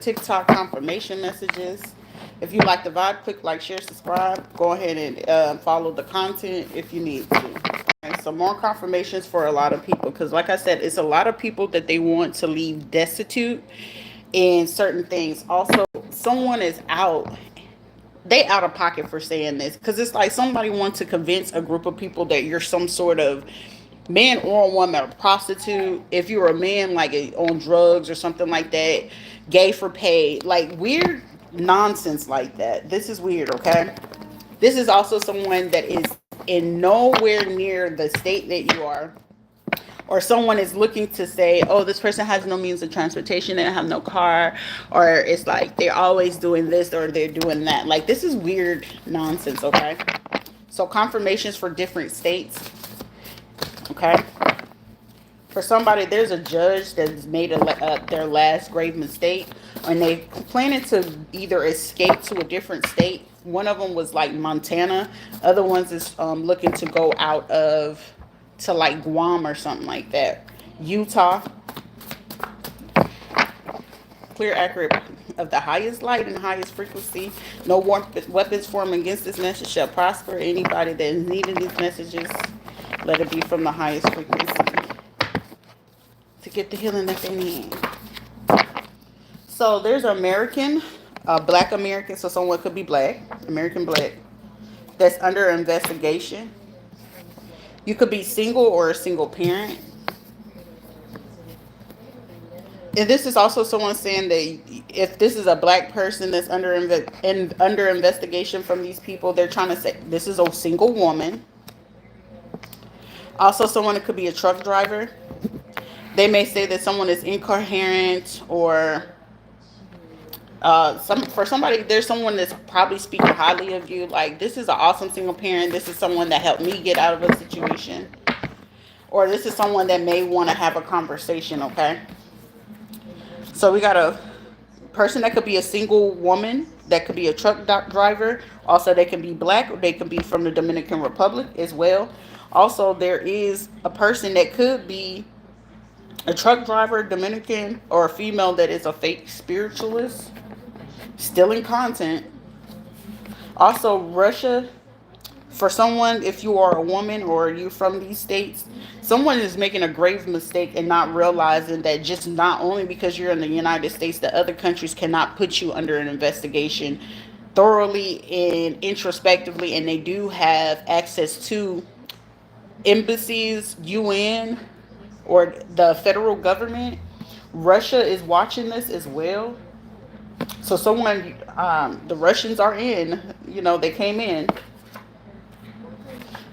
TikTok confirmation messages. If you like the vibe, click like, share, subscribe. Go ahead and follow the content if you need to. And some more confirmations for a lot of people, because like I said, it's a lot of people that they want to leave destitute in certain things. Also, someone is out, they out of pocket for saying this, because it's like somebody wants to convince a group of people that you're some sort of man or woman, a prostitute. If you're a man, like on drugs or something like that, gay for pay, like weird nonsense like that. This is weird. Okay, this is also someone that is in nowhere near the state that you are, or someone is looking to say, oh, this person has no means of transportation, they don't have no car, or it's like they're always doing this or they're doing that. Like, this is weird nonsense. Okay, so confirmations for different states. Okay, for somebody, there's a judge that's made their last grave mistake, and they planning to either escape to a different state. One of them was like Montana. Other ones is looking to go out of to like Guam or something like that. Utah. Clear, accurate, of the highest light and highest frequency. No weapons formed against this message shall prosper. Anybody that is needing these messages, let it be from the highest frequency to get the healing that they need. So there's American, Black American, so someone could be black, American black, that's under investigation. You could be single or a single parent. And this is also someone saying that if this is a black person that's under investigation from these people, they're trying to say this is a single woman. Also, someone that could be a truck driver. They may say that someone is incoherent, or for somebody, there's someone that's probably speaking highly of you. Like, this is an awesome single parent. This is someone that helped me get out of a situation, or this is someone that may want to have a conversation. Okay, so we got a person that could be a single woman, that could be a truck driver. Also, they can be black, or they can be from the Dominican Republic as well. Also, there is a person that could be a truck driver, Dominican, or a female that is a fake spiritualist, stealing content. Also, Russia. For someone, if you are a woman or you from these states, someone is making a grave mistake and not realizing that just not only because you're in the United States, that other countries cannot put you under an investigation thoroughly and introspectively, and they do have access to embassies, UN, or the federal government. Russia is watching this as well. So someone, the Russians are in, they came in,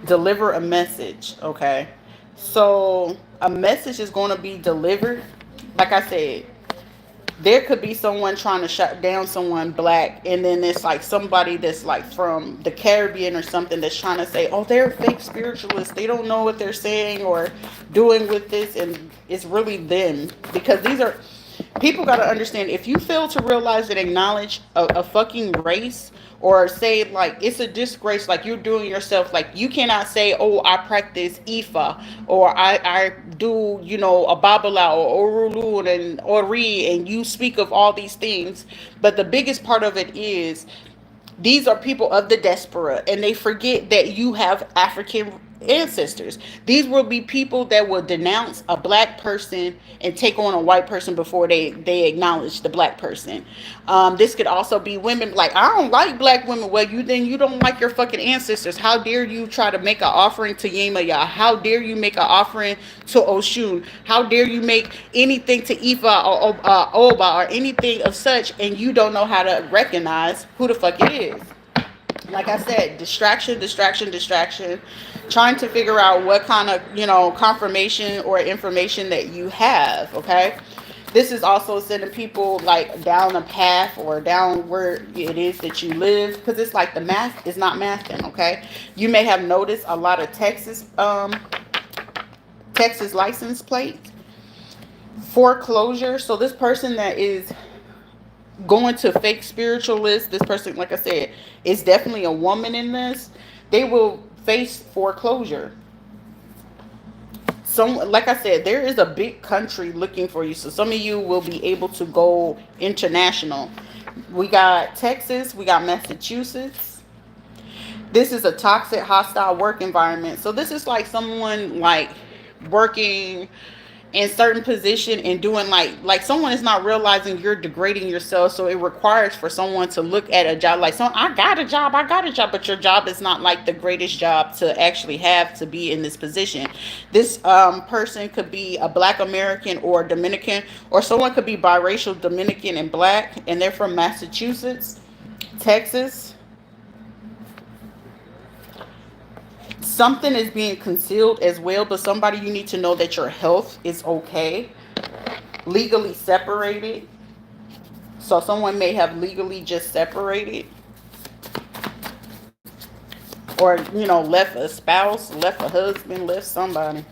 deliver a message. Okay, so a message is going to be delivered. Like I said, there could be someone trying to shut down someone black, and then it's like somebody that's like from the Caribbean or something that's trying to say, oh, they're fake spiritualists, they don't know what they're saying or doing with this, and it's really them. Because these are people got to understand, if you fail to realize and acknowledge a fucking race, or say like it's a disgrace, like you're doing yourself, like you cannot say, oh, I practice Ifa, or I do, a Babala or Orulu and Ori, and you speak of all these things. But the biggest part of it is these are people of the diaspora, and they forget that you have African ancestors. These will be people that will denounce a black person and take on a white person before they acknowledge the black person. This could also be women like, I don't like black women. Well, you don't like your fucking ancestors. How dare you try to make an offering to Yemaya? How dare you make an offering to Oshun? How dare you make anything to Ifa or Oba or anything of such, and you don't know how to recognize who the fuck it is? Like I said, distraction, distraction, distraction, trying to figure out what kind of, confirmation or information that you have. Okay, this is also sending people like down a path or down where it is that you live, because it's like the math is not mathing. Okay, you may have noticed a lot of Texas license plate foreclosure. So this person that is going to fake spiritualists, this person, like I said, is definitely a woman in this. They will face foreclosure. some, like I said, there is a big country looking for you. So some of you will be able to go international. We got Texas, we got Massachusetts. This is a toxic, hostile work environment. So this is like someone like working in certain position and doing like someone is not realizing you're degrading yourself, so it requires for someone to look at a job like, so I got a job, but your job is not like the greatest job to actually have to be in this position. This person could be a black American or Dominican, or someone could be biracial Dominican and black, and they're from Massachusetts, Texas. Something is being concealed as well, but somebody, you need to know that your health is okay. Legally separated. So someone may have legally just separated, or left a spouse, left a husband, left somebody.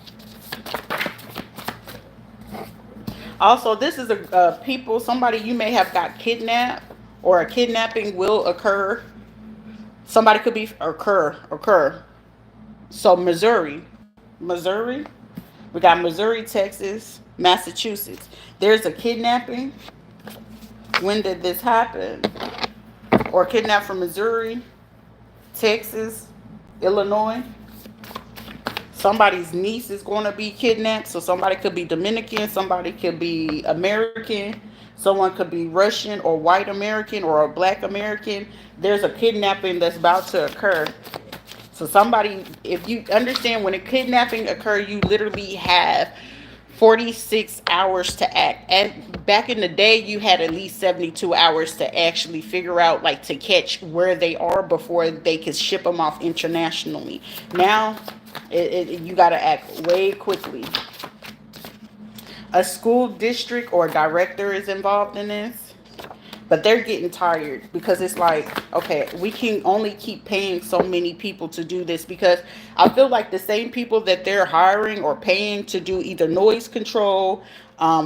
Also, this is a people, somebody, you may have got kidnapped, or a kidnapping will occur. Somebody could be occur. So Missouri, we got Missouri, Texas, Massachusetts. There's a kidnapping. When did this happen? Or kidnapped from Missouri, Texas, Illinois. Somebody's niece is going to be kidnapped. So somebody could be Dominican, somebody could be American, someone could be Russian or white American or a black American. There's a kidnapping that's about to occur. So somebody, if you understand, when a kidnapping occur, you literally have 46 hours to act. And back in the day, you had at least 72 hours to actually figure out, like, to catch where they are before they could ship them off internationally. Now, you got to act way quickly. A school district or director is involved in this. But they're getting tired, because it's like, okay, we can only keep paying so many people to do this, because I feel like the same people that they're hiring or paying to do either noise control,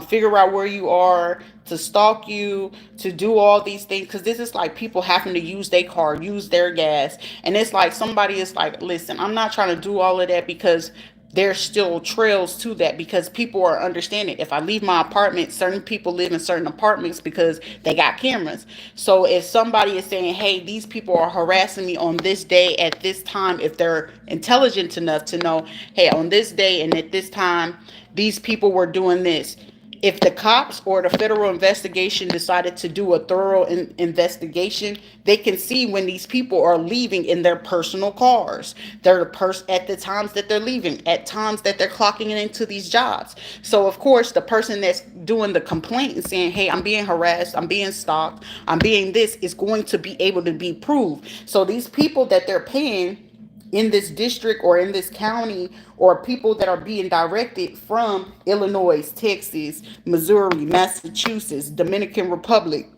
figure out where you are, to stalk you, to do all these things, because this is like people having to use their car, use their gas. And it's like somebody is like, listen, I'm not trying to do all of that, because there's still trails to that, because people are understanding, if I leave my apartment, certain people live in certain apartments because they got cameras. So if somebody is saying, hey, these people are harassing me on this day at this time, if they're intelligent enough to know, hey, on this day and at this time, these people were doing this. If the cops or the federal investigation decided to do a thorough investigation, they can see when these people are leaving in their personal cars. They're at the times that they're leaving, at times that they're clocking into these jobs. So of course, the person that's doing the complaint and saying, hey, I'm being harassed, I'm being stalked, I'm being this, is going to be able to be proved. So these people that they're paying in this district or in this county, or people that are being directed from Illinois, Texas, Missouri, Massachusetts, Dominican Republic.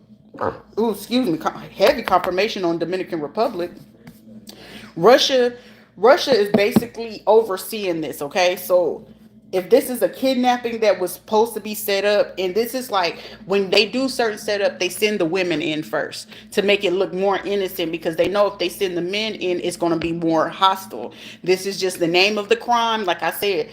Ooh, excuse me, heavy confirmation on Dominican Republic. Russia, Russia is basically overseeing this, okay? So if this is a kidnapping that was supposed to be set up, and this is like when they do certain setup, they send the women in first to make it look more innocent, because they know if they send the men in, it's going to be more hostile. This is just the name of the crime. Like I said,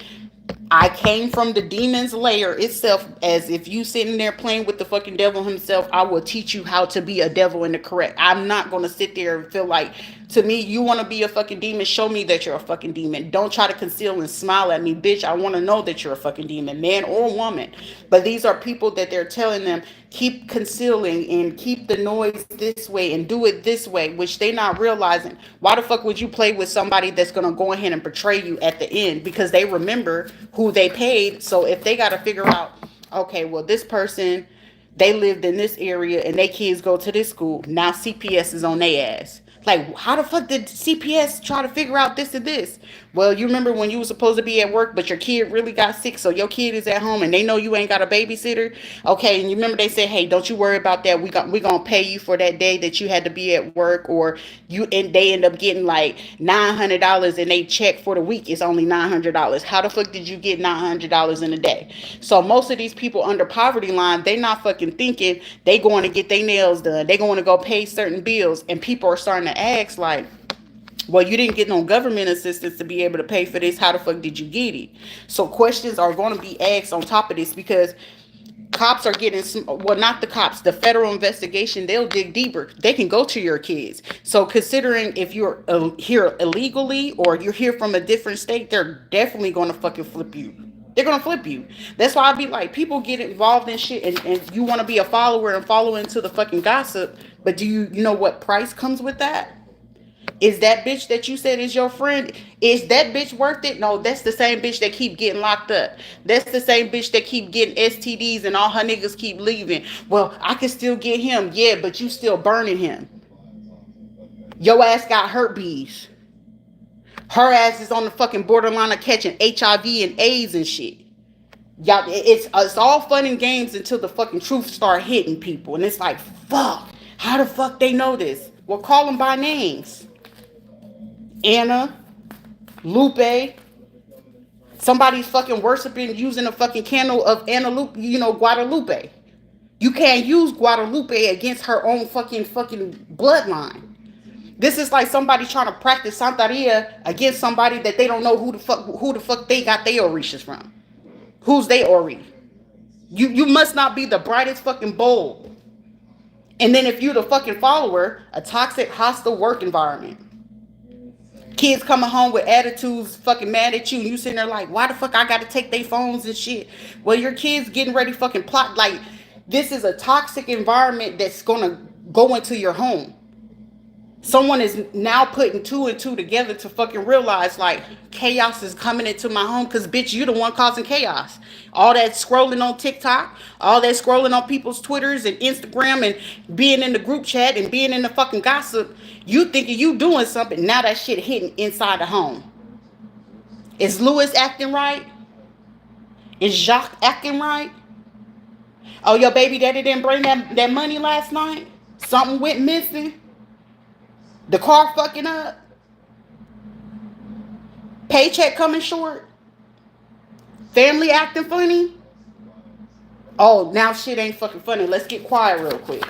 I came from the demon's lair itself. As if you sitting there playing with the fucking devil himself, I will teach you how to be a devil in the correct. I'm not going to sit there and feel like, to me, you want to be a fucking demon, show me that you're a fucking demon. Don't try to conceal and smile at me, bitch. I want to know that you're a fucking demon, man or woman. But these are people that they're telling them, keep concealing and keep the noise this way and do it this way, which they not realizing. Why the fuck would you play with somebody that's going to go ahead and betray you at the end? Because they remember who they paid. So if they got to figure out, okay, well, this person, they lived in this area and their kids go to this school, now CPS is on their ass. Like, how the fuck did CPS try to figure out this and this? Well, you remember when you were supposed to be at work, but your kid really got sick, so your kid is at home and they know you ain't got a babysitter? Okay, and you remember they said, hey, don't you worry about that. We gonna pay you for that day that you had to be at work, or they end up getting like $900 and they check for the week it's only $900. How the fuck did you get $900 in a day? So most of these people under poverty line, they not fucking thinking they going to get their nails done. They going to go pay certain bills, and people are starting to ask like, Well, you didn't get no government assistance to be able to pay for this. How the fuck did you get it? So questions are going to be asked on top of this, because cops are getting well, not the cops, the federal investigation, they'll dig deeper. They can go to your kids. So considering if you're here illegally or you're here from a different state, they're definitely going to fucking flip you. They're gonna flip you. That's why I be like, people get involved in shit, and you want to be a follower and follow into the fucking gossip, but do you know what price comes with that? Is that bitch that you said is your friend, is that bitch worth it? No, that's the same bitch that keep getting locked up. That's the same bitch that keep getting STDs and all her niggas keep leaving. Well, I can still get him. Yeah, but you still burning him. Your ass got herpes. Her ass is on the fucking borderline of catching HIV and AIDS and shit. Y'all, it's all fun and games until the fucking truth start hitting people. And it's like, fuck, how the fuck they know this? Well, call them by names. Anna, Lupe. Somebody's fucking worshiping using a fucking candle of Anna Lupe, Guadalupe. You can't use Guadalupe against her own fucking bloodline. This is like somebody trying to practice Santeria against somebody that they don't know who the fuck they got their Orishas from. Who's they Ori? You must not be the brightest fucking bulb. And then if you're the fucking follower, a toxic, hostile work environment. Kids coming home with attitudes, fucking mad at you, and you sitting there like, why the fuck I gotta take their phones and shit? Well, your kids getting ready fucking plot. Like, this is a toxic environment that's gonna go into your home. Someone is now putting two and two together to fucking realize, like, chaos is coming into my home, because bitch, you the one causing chaos. All that scrolling on TikTok, all that scrolling on people's Twitters and Instagram, and being in the group chat and being in the fucking gossip, you thinking you doing something. Now that shit hitting inside the home. Is Louis acting right? Is Jacques acting right? Oh, your baby daddy didn't bring that money last night? Something went missing? The car fucking up? Paycheck coming short? Family acting funny? Oh, now shit ain't fucking funny. Let's get quiet real quick.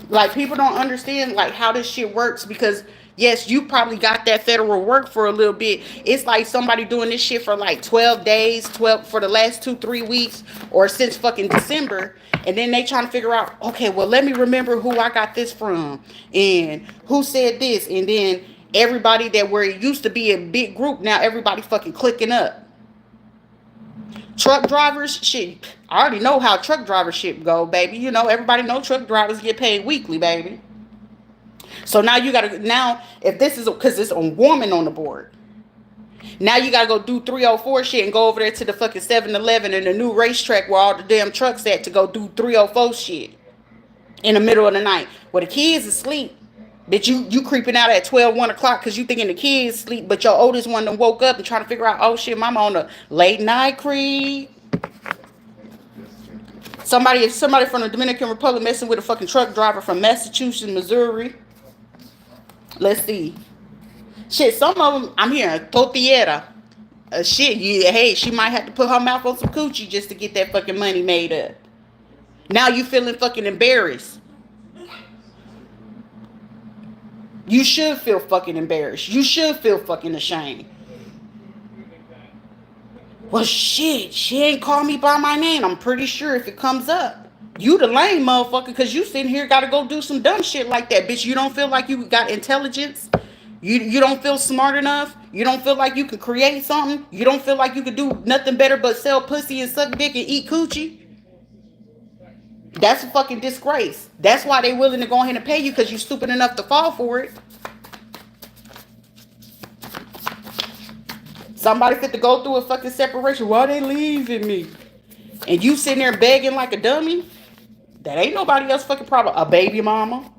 Like, people don't understand, like, how this shit works, because yes, you probably got that federal work for a little bit. It's like somebody doing this shit for like 12 days, 12 for the last 2-3 weeks, or since fucking December. And then they trying to figure out, okay, well, let me remember who I got this from and who said this. And then everybody that where it used to be a big group, now everybody fucking clicking up. Truck drivers, shit, I already know how truck driver shit go, baby. Everybody know truck drivers get paid weekly, baby. So now you gotta, if this is, because it's a woman on the board, now you gotta go do 304 shit and go over there to the fucking 7-Eleven and the new racetrack where all the damn trucks at to go do 304 shit in the middle of the night. Well, the kids asleep. Bitch, you creeping out at 12, 1 o'clock because you thinking the kids sleep, but your oldest one done woke up and trying to figure out, oh shit, mama on the late night creep. Somebody from the Dominican Republic messing with a fucking truck driver from Massachusetts, Missouri. Let's see. Shit, some of them, I'm hearing tortillera. Shit, yeah, hey, she might have to put her mouth on some coochie just to get that fucking money made up. Now you feeling fucking embarrassed. You should feel fucking embarrassed. You should feel fucking ashamed. Well, shit, she ain't called me by my name. I'm pretty sure if it comes up, you the lame motherfucker, because you sitting here got to go do some dumb shit like that. Bitch, you don't feel like you got intelligence? You don't feel smart enough? You don't feel like you can create something? You don't feel like you could do nothing better but sell pussy and suck dick and eat coochie? That's a fucking disgrace. That's why they willing to go ahead and pay you, because you stupid enough to fall for it. Somebody fit to go through a fucking separation. Why they leaving me? And you sitting there begging like a dummy? That ain't nobody else fucking problem. A baby mama.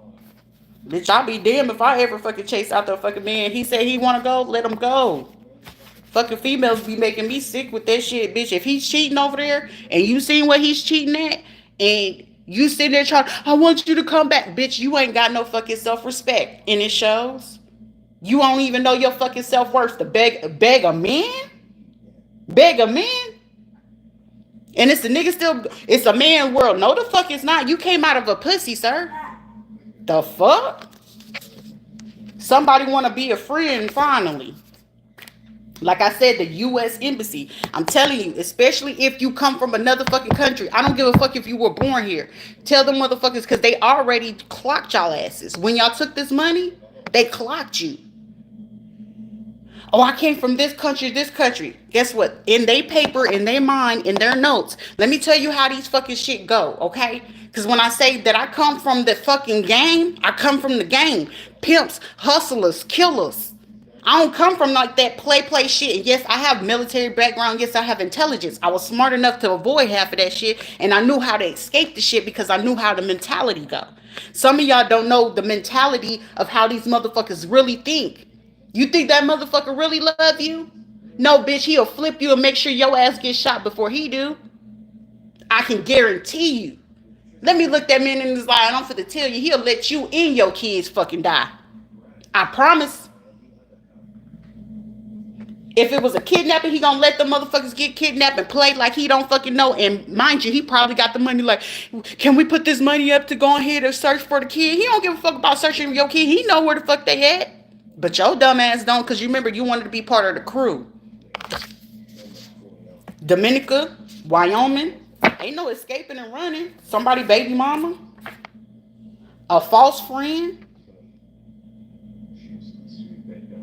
Bitch, I'll be damned if I ever fucking chase out the fucking man. He said he want to go, let him go. Fucking females be making me sick with that shit, bitch. If he's cheating over there and you seen what he's cheating at, and you sitting there trying, I want you to come back. Bitch, you ain't got no fucking self-respect. And it shows. You don't even know your fucking self-worth to beg a man? Beg a man? And it's the nigga still, it's a man world. No, the fuck it's not. You came out of a pussy, sir. The fuck? Somebody want to be a friend finally. Like I said, the U.S. Embassy. I'm telling you, especially if you come from another fucking country. I don't give a fuck if you were born here. Tell them motherfuckers, because they already clocked y'all asses. When y'all took this money, they clocked you. Oh, I came from this country, this country. Guess what? In their paper, in their mind, in their notes. Let me tell you how these fucking shit go, okay? Because when I say that I come from the fucking game, I come from the game. Pimps, hustlers, killers. I don't come from like that play shit. And yes, I have military background. Yes, I have intelligence. I was smart enough to avoid half of that shit. And I knew how to escape the shit because I knew how the mentality go. Some of y'all don't know the mentality of how these motherfuckers really think. You think that motherfucker really love you? No, bitch, he'll flip you and make sure your ass gets shot before he do. I can guarantee you. Let me look that man in his eye and I'm finna tell you, he'll let you and your kids fucking die. I promise. If it was a kidnapping, he gonna let the motherfuckers get kidnapped and play like he don't fucking know. And mind you, he probably got the money like, can we put this money up to go ahead and search for the kid? He don't give a fuck about searching for your kid. He know where the fuck they at. But your dumb ass don't, because you remember you wanted to be part of the crew. Dominica, Wyoming, ain't no escaping and running. Somebody baby mama, a false friend.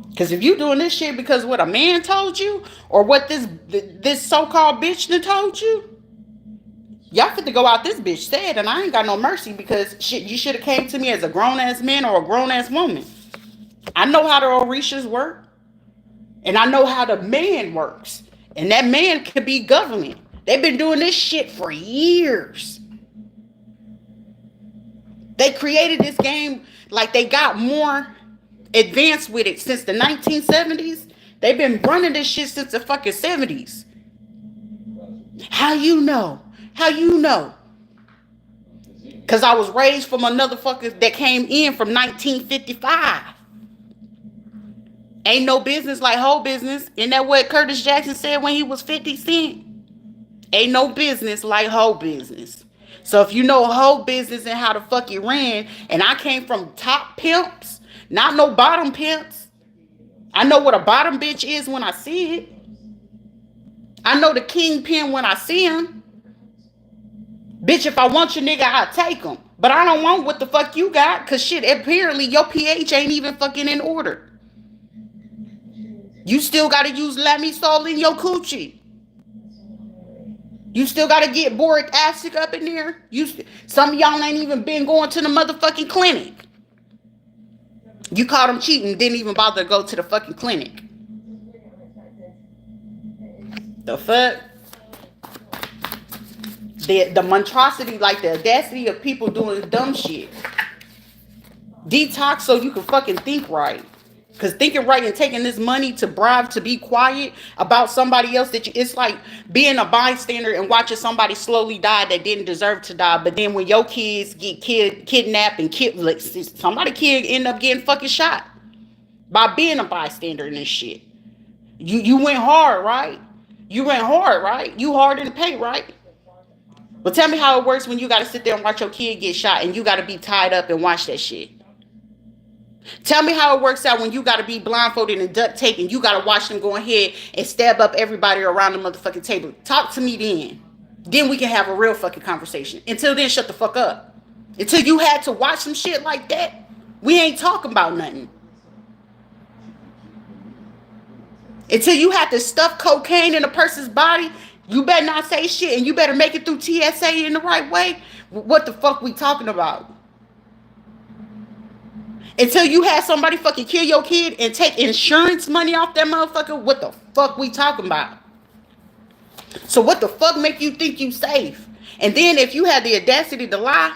Because if you doing this shit because what a man told you, or what this so-called bitch done told you, y'all fit to go out this bitch said, and I ain't got no mercy because shit, you should have came to me as a grown-ass man or a grown-ass woman. I know how the Orishas work, and I know how the man works. And that man could be government. They've been doing this shit for years. They created this game like they got more advanced with it since the 1970s. They've been running this shit since the fucking 70s. How you know? How you know? Because I was raised from a motherfucker that came in from 1955. Ain't no business like whole business. Isn't that what Curtis Jackson said when he was 50 Cent? Ain't no business like whole business. So if you know whole business and how the fuck it ran, and I came from top pimps, not no bottom pimps. I know what a bottom bitch is when I see it. I know the kingpin when I see him. Bitch, if I want your nigga, I'll take him. But I don't want what the fuck you got, because shit, apparently your pH ain't even fucking in order. You still got to use Lamisol in your coochie. You still got to get boric acid up in there. Some of y'all ain't even been going to the motherfucking clinic. You caught them cheating, didn't even bother to go to the fucking clinic. The fuck? The monstrosity, like the audacity of people doing dumb shit. Detox so you can fucking think right. Because thinking right and taking this money to bribe to be quiet about somebody else it's like being a bystander and watching somebody slowly die that didn't deserve to die. But then when your kids get kidnapped and like, somebody kid end up getting fucking shot by being a bystander in this shit. You went hard, right? You went hard, right? You hard in the paint, right? But tell me how it works when you got to sit there and watch your kid get shot and you got to be tied up and watch that shit. Tell me how it works out when you got to be blindfolded and duct taped and you got to watch them go ahead and stab up everybody around the motherfucking table. Talk to me then. Then we can have a real fucking conversation. Until then, shut the fuck up. Until you had to watch some shit like that, we ain't talking about nothing. Until you had to stuff cocaine in a person's body, you better not say shit and you better make it through TSA in the right way. What the fuck we talking about? Until you had somebody fucking kill your kid and take insurance money off that motherfucker, what the fuck we talking about? So what the fuck make you think you safe? And then if you had the audacity to lie,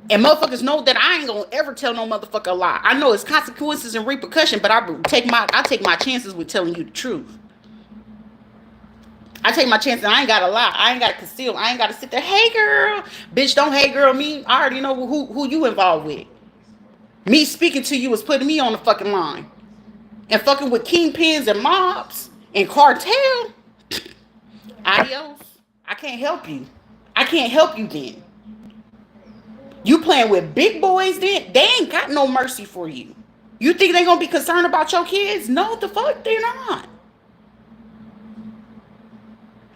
and motherfuckers know that I ain't gonna ever tell no motherfucker a lie. I know it's consequences and repercussion, but I take my chances with telling you the truth. I take my chances. I ain't gotta lie. I ain't gotta conceal. I ain't gotta sit there. Hey girl, bitch, don't hey girl me. I already know who you involved with. Me speaking to you is putting me on the fucking line. And fucking with kingpins and mobs and cartel. Adios. I can't help you. I can't help you then. You playing with big boys then? They ain't got no mercy for you. You think they gonna be concerned about your kids? No, the fuck they're not.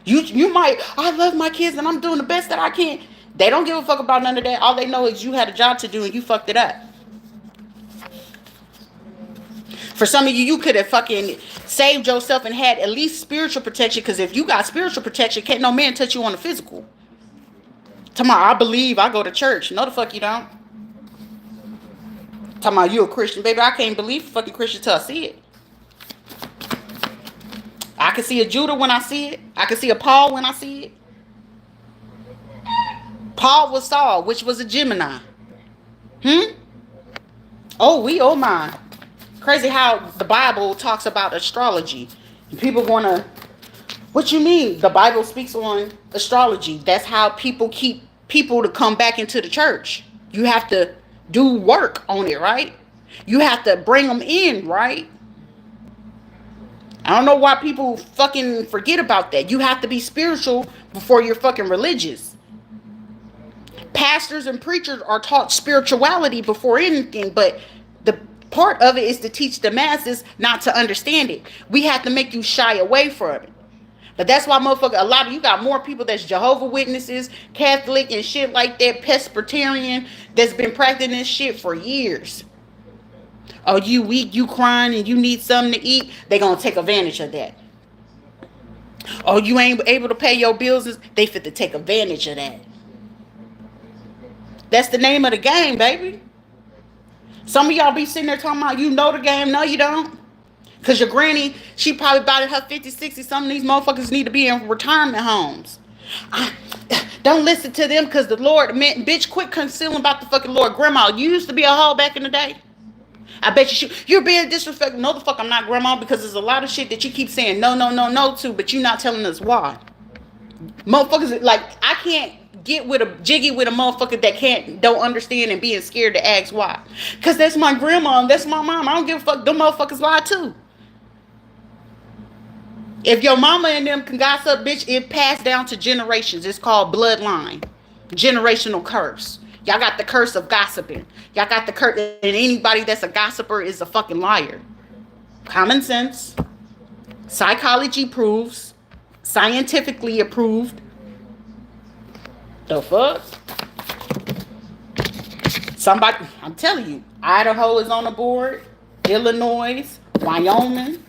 You might, I love my kids and I'm doing the best that I can. They don't give a fuck about none of that. All they know is you had a job to do and you fucked it up. For some of you, you could have fucking saved yourself and had at least spiritual protection. Because if you got spiritual protection, can't no man touch you on the physical. Tomorrow, I believe, I go to church. No, the fuck you don't. Talking about you a Christian. Baby, I can't believe a fucking Christian till I see it. I can see a Judah when I see it. I can see a Paul when I see it. Paul was Saul, which was a Gemini. Oh my. Crazy how the Bible talks about astrology. And people want to, what you mean? The Bible speaks on astrology. That's how people keep people to come back into the church. You have to do work on it, right? You have to bring them in, right? I don't know why people fucking forget about that. You have to be spiritual before you're fucking religious. Pastors and preachers are taught spirituality before anything, but the part of it is to teach the masses not to understand it. We have to make you shy away from it. But that's why motherfucker, a lot of you got more people that's Jehovah Witnesses, Catholic and shit like that, Presbyterian, that's been practicing this shit for years. Oh, you weak, you crying, and you need something to eat. They gonna take advantage of that. Oh, you ain't able to pay your bills. They fit to take advantage of that. That's the name of the game, baby. Some of y'all be sitting there talking about you know the game. No, you don't. Because your granny, she probably about in her 50, 60. Some of these motherfuckers need to be in retirement homes. Don't listen to them because the Lord, man, bitch, quit concealing about the fucking Lord. Grandma, you used to be a hoe back in the day. I bet you're being disrespectful. No, the fuck I'm not, Grandma, because there's a lot of shit that you keep saying no to, but you're not telling us why. Motherfuckers, like, I can't get with a jiggy with a motherfucker that don't understand and being scared to ask why. Because that's my grandma and that's my mom. I don't give a fuck. Them motherfuckers lie too. If your mama and them can gossip, bitch, it passed down to generations. It's called bloodline. Generational curse. Y'all got the curse of gossiping. Y'all got the curse, and anybody that's a gossiper is a fucking liar. Common sense. Psychology proves. Scientifically approved. The fuck? Somebody, I'm telling you, Idaho is on the board. Illinois, Wyoming,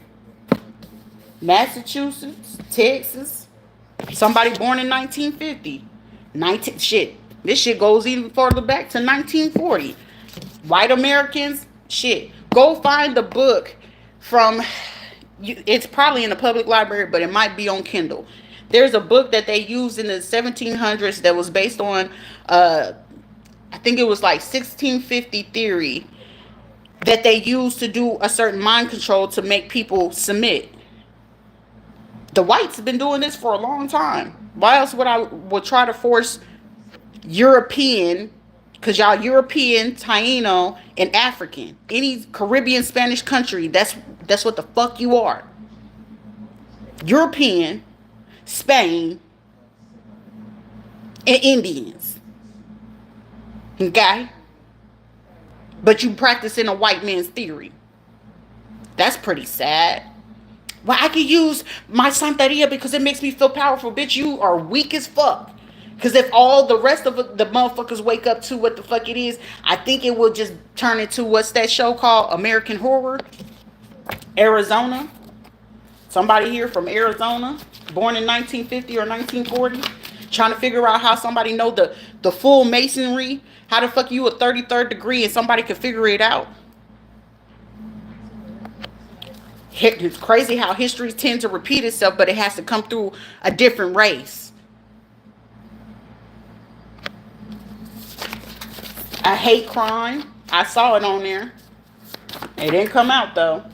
Massachusetts, Texas. Somebody born in 1950. This shit goes even further back to 1940. White Americans, shit. Go find the book from, it's probably in the public library, but it might be on Kindle. There's a book that they used in the 1700s that was based on, I think it was like 1650 theory that they used to do a certain mind control to make people submit. The whites have been doing this for a long time. Why else would try to force European, because y'all European, Taino, and African, any Caribbean, Spanish country, that's what the fuck you are. European, Spain, and Indians. Okay? But you practicing a white man's theory. That's pretty sad. Well, I could use my Santeria because it makes me feel powerful. Bitch, you are weak as fuck. Because if all the rest of the motherfuckers wake up to what the fuck it is, I think it will just turn into, what's that show called? American Horror? Arizona. Somebody here from Arizona, born in 1950 or 1940, trying to figure out how somebody know the full masonry. How the fuck you a 33rd degree and somebody could figure it out? It's crazy how history tends to repeat itself, but it has to come through a different race. I hate crime. I saw it on there. It didn't come out though.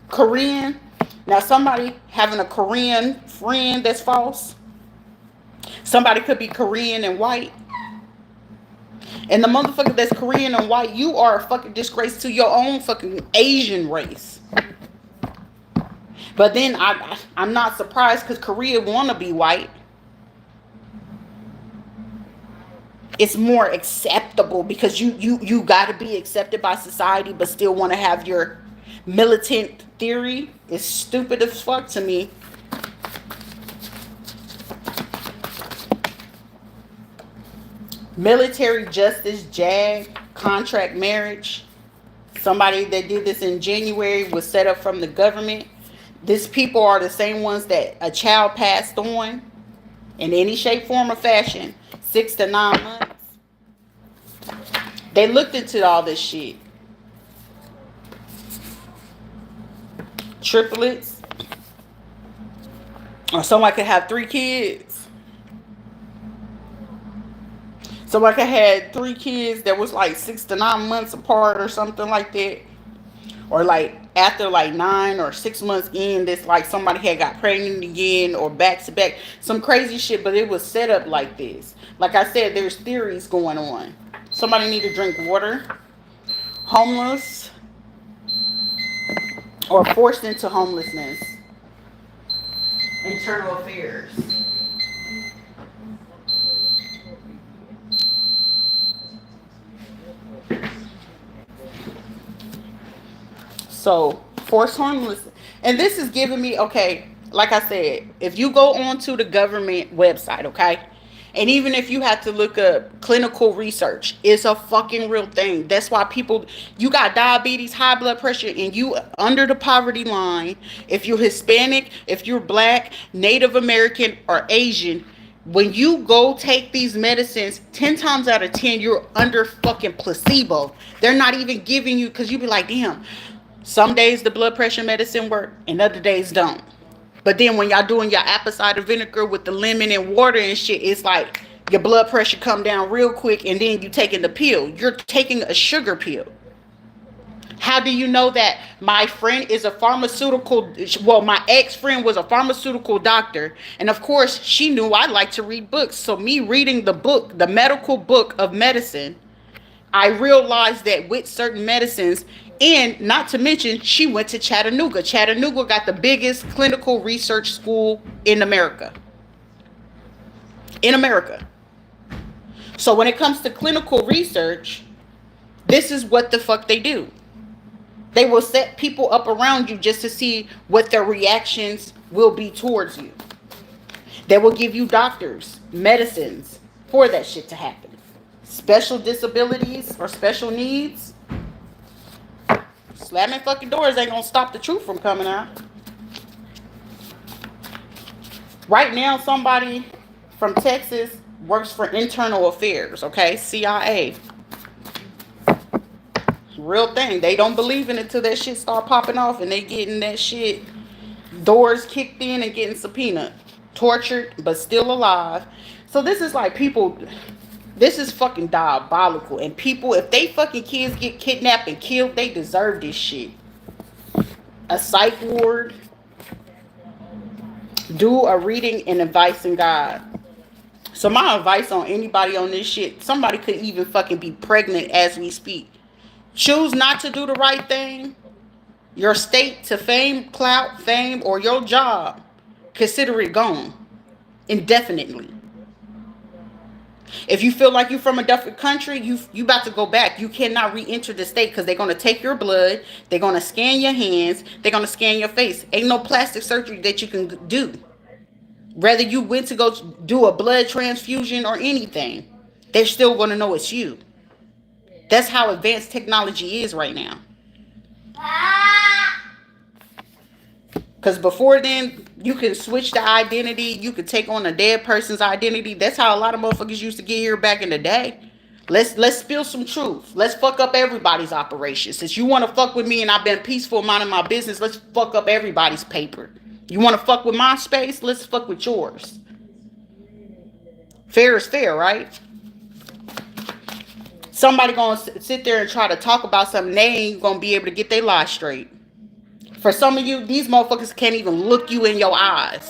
Korean. Now somebody having a Korean friend that's false. Somebody could be Korean and white. And the motherfucker that's Korean and white, you are a fucking disgrace to your own fucking Asian race. But then I'm not surprised because Korea want to be white. it's more acceptable because you got to be accepted by society but still want to have your militant theory. It's stupid as fuck to me. Military justice, JAG, contract marriage. Somebody that did this in January was set up from the government. These people are the same ones that a child passed on in any shape, form, or fashion, 6 to 9 months. They looked into all this shit. Triplets. Or somebody could have 3 kids. Somebody could have 3 kids that was like 6 to 9 months apart or something like that. Or like after like 9 or 6 months in, this like somebody had got pregnant again or back to back. Some crazy shit, but it was set up like this. Like I said, there's theories going on. Somebody need to drink water. Homeless. Or forced into homelessness. Internal affairs. So, forced homelessness. And this is giving me, okay, like I said, if you go onto the government website, okay, and even if you have to look up clinical research, it's a fucking real thing. That's why people, you got diabetes, high blood pressure, and you under the poverty line. If you're Hispanic, if you're black, Native American, or Asian, when you go take these medicines, 10 times out of 10, you're under fucking placebo. They're not even giving you, because you be like, damn, some days the blood pressure medicine work and other days don't. But then when y'all doing your apple cider vinegar with the lemon and water and shit, it's like your blood pressure come down real quick and then you taking the pill. You're taking a sugar pill. How do you know that? My friend is a pharmaceutical, well, my ex-friend was a pharmaceutical doctor. And of course, she knew I like to read books. So me reading the book, the medical book of medicine, I realized that with certain medicines, and not to mention, she went to Chattanooga. Chattanooga got the biggest clinical research school in America. In America. So when it comes to clinical research, this is what the fuck they do. They will set people up around you just to see what their reactions will be towards you. They will give you doctors, medicines for that shit to happen. Special disabilities or special needs, slamming fucking doors ain't gonna stop the truth from coming out. Right now, somebody from Texas works for internal affairs, okay? CIA. Real thing. They don't believe in it till that shit start popping off and they getting that shit, doors kicked in and getting subpoenaed. Tortured, but still alive. So this is like people, this is fucking diabolical. And people, if they fucking kids get kidnapped and killed, they deserve this shit. A psych ward. Do a reading and advice in God. So my advice on anybody on this shit, somebody could even fucking be pregnant as we speak. Choose not to do the right thing. Your state to fame, clout, fame, or your job, consider it gone indefinitely. If you feel like you're from a different country, you about to go back. You cannot re-enter the state because they're going to take your blood. They're going to scan your hands. They're going to scan your face. Ain't no plastic surgery that you can do. Whether you went to go do a blood transfusion or anything, they're still going to know it's you. That's how advanced technology is right now. Because before then, you can switch the identity. You could take on a dead person's identity. That's how a lot of motherfuckers used to get here back in the day. Let's spill some truth. Let's fuck up everybody's operation. Since you want to fuck with me and I've been peaceful minding my business, let's fuck up everybody's paper. You want to fuck with my space? Let's fuck with yours. Fair is fair, right? Somebody gonna sit there and try to talk about something, they ain't gonna be able to get their lies straight. For some of you, these motherfuckers can't even look you in your eyes.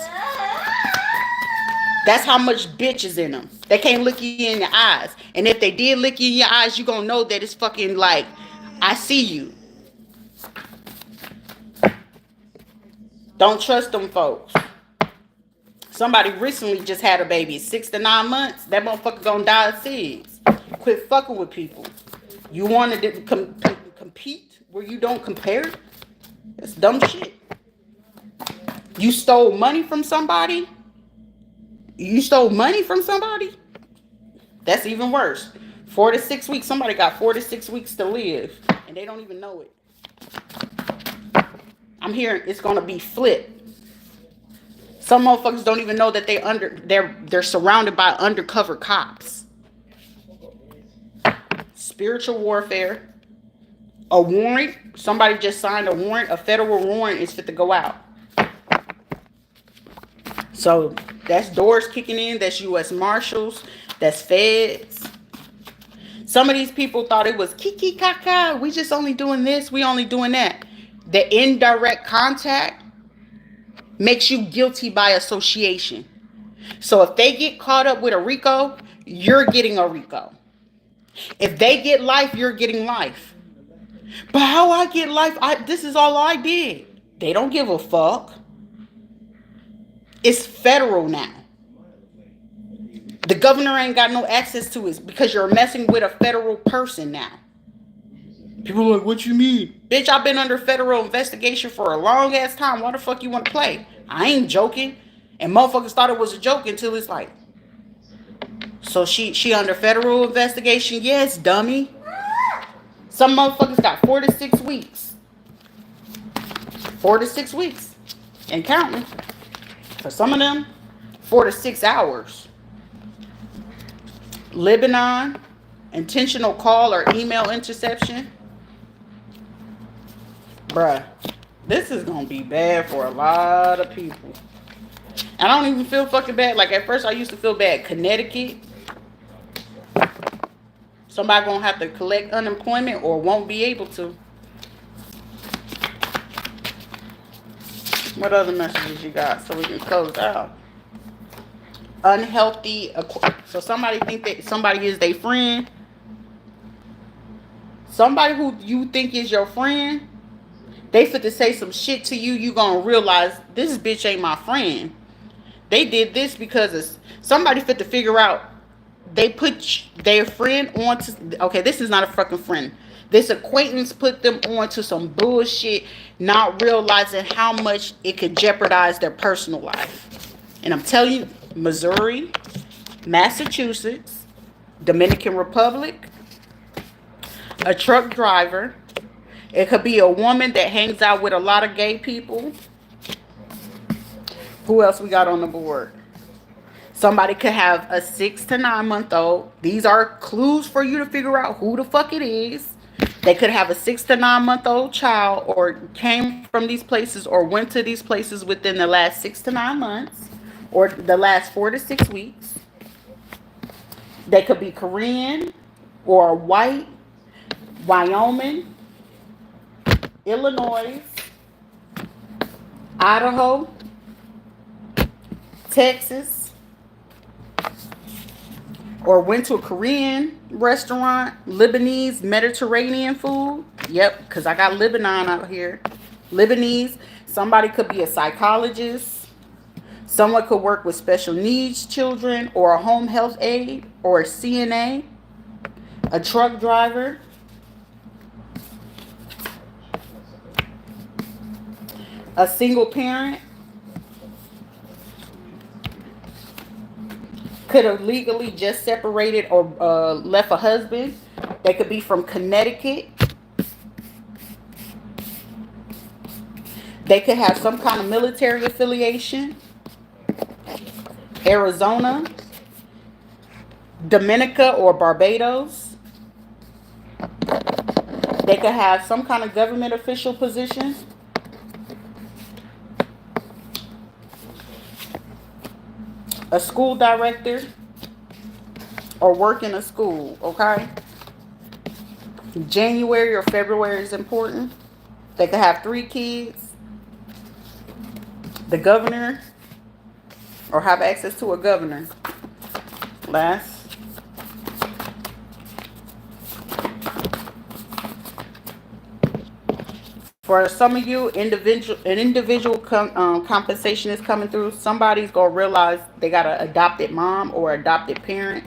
That's how much bitch is in them. They can't look you in your eyes. And if they did look you in your eyes, you gonna know that it's fucking like, I see you. Don't trust them folks. Somebody recently just had a baby, 6 to 9 months. That motherfucker gonna die of SIDS. Quit fucking with people. You want to compete where you don't compare? That's dumb shit. You stole money from somebody? You stole money from somebody? That's even worse. 4 to 6 weeks. Somebody got 4 to 6 weeks to live, and they don't even know it. I'm hearing it's gonna be flipped. Some motherfuckers don't even know that they're surrounded by undercover cops. Spiritual warfare. A warrant. Somebody just signed a warrant. A federal warrant is fit to go out. So that's doors kicking in. That's U.S. Marshals. That's feds. Some of these people thought it was kiki kaka. We just only doing this. We only doing that. The indirect contact makes you guilty by association. So if they get caught up with a RICO, you're getting a RICO. If they get life, you're getting life. But how I get life? This is all I did. They don't give a fuck. It's federal now. The governor ain't got no access to it because you're messing with a federal person now. People are like, what you mean? Bitch, I've been under federal investigation for a long ass time. Why the fuck you want to play? I ain't joking. And motherfuckers thought it was a joke until it's like, so she under federal investigation? Yes, dummy. Some motherfuckers got 4 to 6 weeks. 4 to 6 weeks. And counting. For some of them, 4 to 6 hours. Lebanon, intentional call or email interception. Bruh, this is gonna be bad for a lot of people. I don't even feel fucking bad. Like at first I used to feel bad. Connecticut. Somebody gonna have to collect unemployment or won't be able to. What other messages you got so we can close out? Unhealthy. So somebody think that somebody is their friend. Somebody who you think is your friend, they fit to say some shit to you. You gonna realize this bitch ain't my friend. They did this because somebody fit to figure out. They put their friend onto. Okay, this is not a fucking friend. This acquaintance put them onto some bullshit, not realizing how much it could jeopardize their personal life. And I'm telling you, Missouri, Massachusetts, Dominican Republic, a truck driver. It could be a woman that hangs out with a lot of gay people. Who else we got on the board? Somebody could have a 6 to 9 month old. These are clues for you to figure out who the fuck it is. They could have a 6 to 9 month old child or came from these places or went to these places within the last 6 to 9 months or the last 4 to 6 weeks. They could be Korean or white, Wyoming, Illinois, Idaho, Texas, or went to a Korean restaurant, Lebanese, Mediterranean food. Yep, because I got Lebanon out here. Lebanese. Somebody could be a psychologist. Someone could work with special needs children or a home health aide or a CNA. A truck driver. A single parent. Could have legally just separated or left a husband. They could be from Connecticut. They could have some kind of military affiliation. Arizona, Dominica or Barbados. They could have some kind of government official position. A school director or work in a school, okay? January or February is important. They could have 3 kids. The governor or have access to a governor. Last. For some of you, an individual compensation is coming through. Somebody's going to realize they got an adopted mom or adopted parent.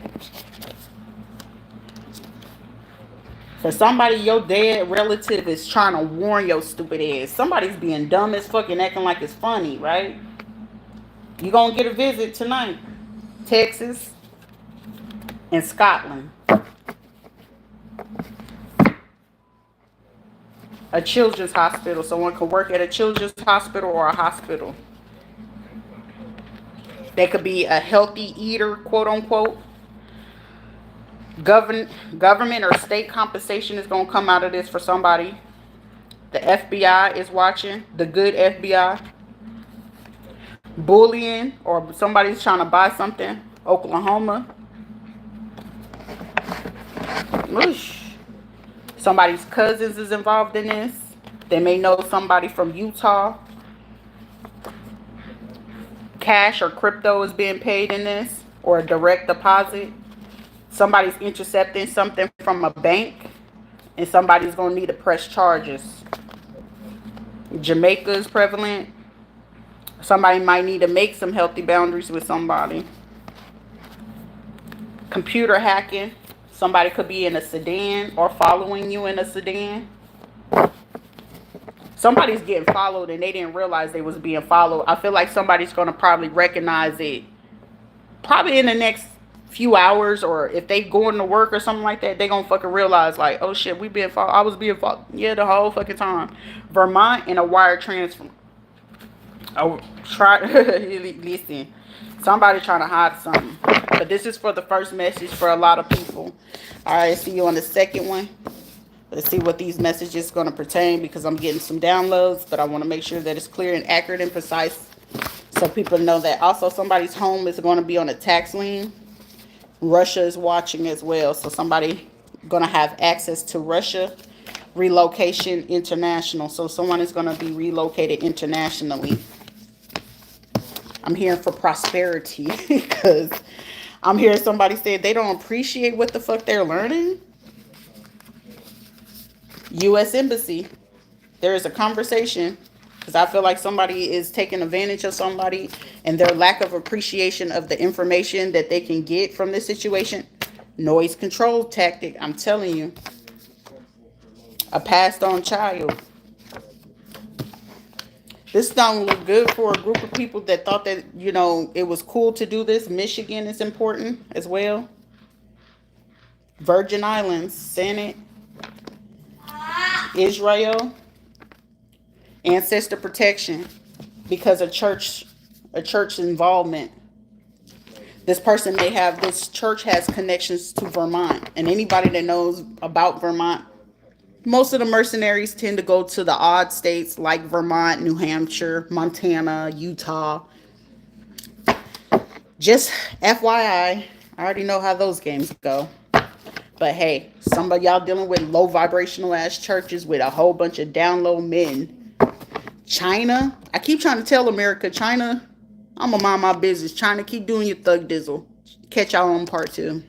For somebody, your dead relative is trying to warn your stupid ass. Somebody's being dumb as fucking acting like it's funny, right? You gonna get a visit tonight. Texas and Scotland. A children's hospital. Someone could work at a children's hospital or a hospital. They could be a healthy eater, quote unquote. Government or state compensation is gonna come out of this for somebody. The FBI is watching. The good FBI. Bullying or somebody's trying to buy something. Oklahoma. Whoosh. Somebody's cousins is involved in this. They may know somebody from Utah. Cash or crypto is being paid in this, or a direct deposit. Somebody's intercepting something from a bank, and somebody's going to need to press charges. Jamaica is prevalent. Somebody might need to make some healthy boundaries with somebody. Computer hacking. Somebody could be in a sedan or following you in a sedan. Somebody's getting followed and they didn't realize they was being followed. I feel like somebody's going to probably recognize it probably in the next few hours, or if they going to work or something like that, they going to fucking realize like, oh shit, we being followed. I was being followed. Yeah, the whole fucking time. Vermont and a wire transfer. Oh, listen. Somebody trying to hide something. But this is for the first message for a lot of people. All right, see you on the second one. Let's see what these messages going to pertain, because I'm getting some downloads, but I want to make sure that it's clear and accurate and precise so people know that. Also, somebody's home is going to be on a tax lien. Russia is watching as well, so somebody going to have access to Russia. Relocation international, so someone is going to be relocated internationally. I'm hearing for prosperity because I'm hearing somebody say they don't appreciate what the fuck they're learning. U.S. Embassy. There is a conversation, because I feel like somebody is taking advantage of somebody and their lack of appreciation of the information that they can get from this situation. Noise control tactic, I'm telling you. A passed on child. This don't look good for a group of people that thought that, you know, it was cool to do this. Michigan is important as well. Virgin Islands, Senate. Israel. Ancestor protection because of church involvement. This person may have, this church has connections to Vermont. And anybody that knows about Vermont, most of the mercenaries tend to go to the odd states like Vermont, New Hampshire, Montana, Utah. Just FYI, I already know how those games go. But hey, some of y'all dealing with low vibrational ass churches with a whole bunch of down low men. China, I keep trying to tell America, China, I'm gonna mind my business. China, keep doing your thug dizzle. Catch y'all on part 2.